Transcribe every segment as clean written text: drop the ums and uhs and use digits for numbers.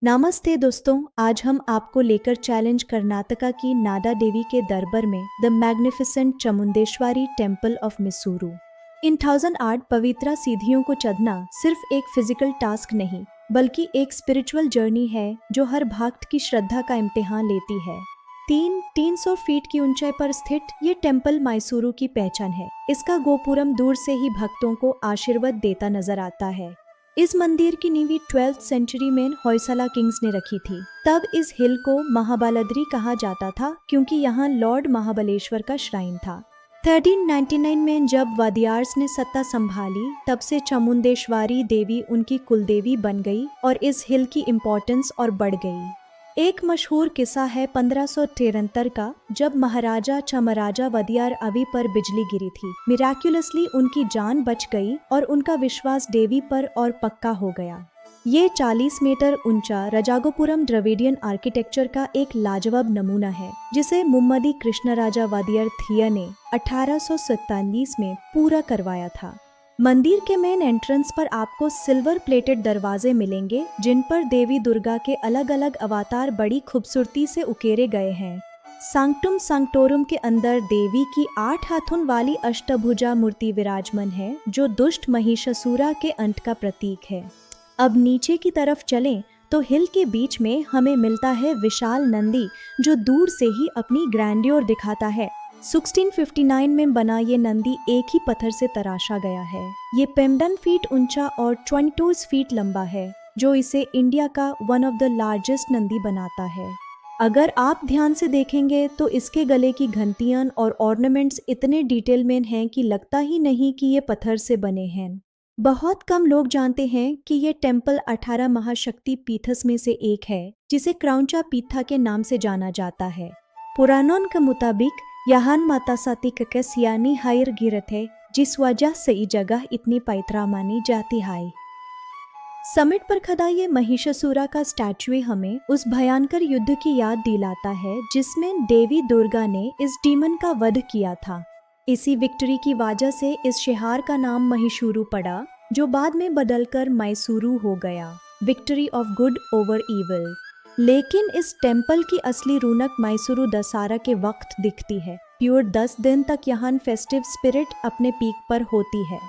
नमस्ते दोस्तों, आज हम आपको लेकर चैलेंज कर्नाटका की नाडा देवी के दरबार में the magnificent Chamundeshwari temple of Mysuru. इन 1008 पवित्र सीढ़ियों को चढ़ना सिर्फ एक फिजिकल टास्क नहीं, बल्कि एक स्पिरिचुअल जर्नी है जो हर भक्त की श्रद्धा का इम्तिहान लेती है। 300 फीट की ऊंचाई पर स्थित ये टेम्पल मैसूरू की पहचान है। इसका गोपुरम दूर से ही भक्तों को आशीर्वाद देता नजर आता है। इस मंदिर की नींव 12th सेंचुरी में होयसला किंग्स ने रखी थी। तब इस हिल को महाबलाद्री कहा जाता था क्योंकि यहाँ लॉर्ड महाबलेश्वर का श्राइन था। 1399 में जब वादियार्स ने सत्ता संभाली, तब से चामुंडेश्वरी देवी उनकी कुलदेवी बन गई और इस हिल की इम्पोर्टेंस और बढ़ गई। एक मशहूर किस्सा है 1573 का, जब महाराजा चामराजा वदियार अवी पर बिजली गिरी थी। मिराक्युलसली उनकी जान बच गई और उनका विश्वास देवी पर और पक्का हो गया। ये 40 मीटर ऊंचा रजागोपुरम द्रविडियन आर्किटेक्चर का एक लाजवाब नमूना है, जिसे मुम्मदी कृष्णराजा वदियर थिया ने 1847 में पूरा करवाया था। मंदिर के मेन एंट्रेंस पर आपको सिल्वर प्लेटेड दरवाजे मिलेंगे, जिन पर देवी दुर्गा के अलग अलग अवतार बड़ी खूबसूरती से उकेरे गए हैं। सांक्टुम सांक्टोरुम के अंदर देवी की 8 हाथों वाली अष्टभुजा मूर्ति विराजमान है, जो दुष्ट महिषासुरा के अंत का प्रतीक है। अब नीचे की तरफ चलें तो हिल के बीच में हमें मिलता है विशाल नंदी, जो दूर से ही अपनी ग्रैंडियर दिखाता है। 1659 में बना ये नंदी एक ही पत्थर से तराशा गया है। ये 15 फीट ऊंचा और 22 फीट लंबा है, जो इसे इंडिया का one of the largest Nandi बनाता है। अगर आप ध्यान से देखेंगे तो इसके गले की घंटियां और ऑर्नामेंट्स इतने डिटेल में हैं कि लगता ही नहीं कि ये पत्थर से बने हैं। बहुत कम लोग जानते हैं कि ये टेम्पल 18 महाशक्ति पीठस में से एक है, जिसे क्राउंचा पीठा के नाम से जाना जाता है। पुराणों के मुताबिक यहाँ माता सती का सियानी हायर गिरत है, जिस वजह से ये जगह इतनी पवित्र मानी जाती है। समिट पर खड़ा ये महिषासुरा का स्टैचू हमें उस भयंकर युद्ध की याद दिलाता है, जिसमें देवी दुर्गा ने इस डीमन का वध किया था। इसी विक्ट्री की वजह से इस शहर का नाम महिषुरु पड़ा, जो बाद में बदलकर मैसूरू हो गया, victory of good over evil. लेकिन इस टेम्पल की असली रौनक मैसूरू दशहरा के वक्त दिखती है। प्योर 10 दिन तक यहाँ फेस्टिव स्पिरिट अपने पीक पर होती है।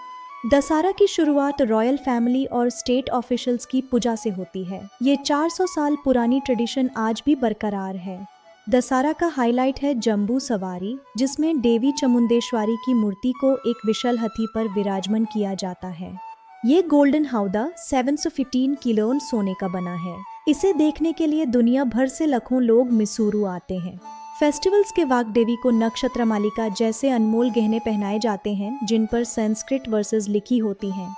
दशहरा की शुरुआत रॉयल फैमिली और स्टेट ऑफिशियल्स की पूजा से होती है। ये 400 साल पुरानी ट्रेडिशन आज भी बरकरार है। दशहरा का हाईलाइट है जम्बू सवारी, जिसमें देवी चामुंडेश्वरी की मूर्ति को एक विशाल हाथी पर विराजमान किया जाता है। ये गोल्डन हौदा 715 किलो सोने का बना है। इसे देखने के लिए दुनिया भर से लाखों लोग मैसूरू आते हैं। फेस्टिवल्स के वक्त देवी को नक्षत्र मालिका जैसे अनमोल गहने पहनाए जाते हैं, जिन पर संस्कृत वर्सेस लिखी होती हैं।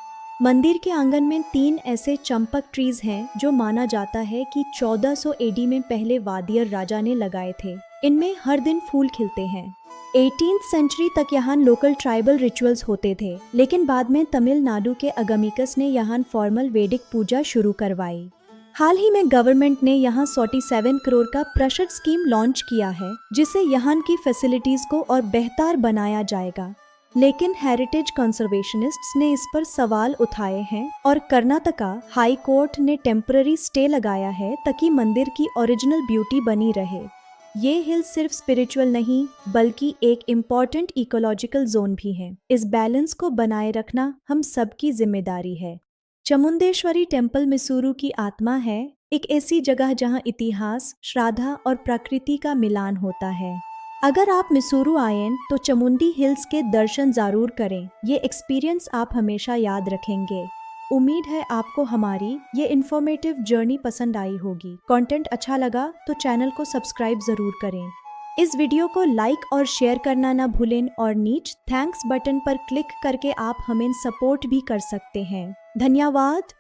मंदिर के आंगन में 3 ऐसे चंपक ट्रीज हैं, जो माना जाता है कि 1400 एडी में पहले वादियर राजा ने लगाए थे। इनमें हर दिन फूल खिलते हैं। 18th सेंचुरी तक यहाँ लोकल ट्राइबल रिचुअल्स होते थे, लेकिन बाद में तमिलनाडु के अगमिकस ने यहाँ फॉर्मल वैदिक पूजा शुरू करवाई। हाल ही में गवर्नमेंट ने यहाँ 47 करोड़ का प्रशस्त स्कीम लॉन्च किया है, जिससे यहाँ की फैसिलिटीज को और बेहतर बनाया जाएगा। लेकिन हेरिटेज कंजर्वेशनिस्ट्स ने इस पर सवाल उठाए हैं और कर्नाटका हाई कोर्ट ने टेम्पररी स्टे लगाया है, ताकि मंदिर की ओरिजिनल ब्यूटी बनी रहे। ये हिल सिर्फ स्पिरिचुअल नहीं, बल्कि एक इम्पॉर्टेंट इकोलॉजिकल जोन भी है। इस बैलेंस को बनाए रखना हम सबकी जिम्मेदारी है। चामुंडेश्वरी टेम्पल मैसूरू की आत्मा है, एक ऐसी जगह जहां इतिहास, श्रद्धा और प्रकृति का मिलान होता है। अगर आप मैसूरू आएं तो चामुंडी हिल्स के दर्शन जरूर करें। ये एक्सपीरियंस आप हमेशा याद रखेंगे। उम्मीद है आपको हमारी ये इन्फॉर्मेटिव जर्नी पसंद आई होगी। कंटेंट अच्छा लगा तो चैनल को सब्सक्राइब जरूर करें। इस वीडियो को लाइक और शेयर करना ना भूलें और नीचे थैंक्स बटन पर क्लिक करके आप हमें सपोर्ट भी कर सकते हैं। धन्यवाद।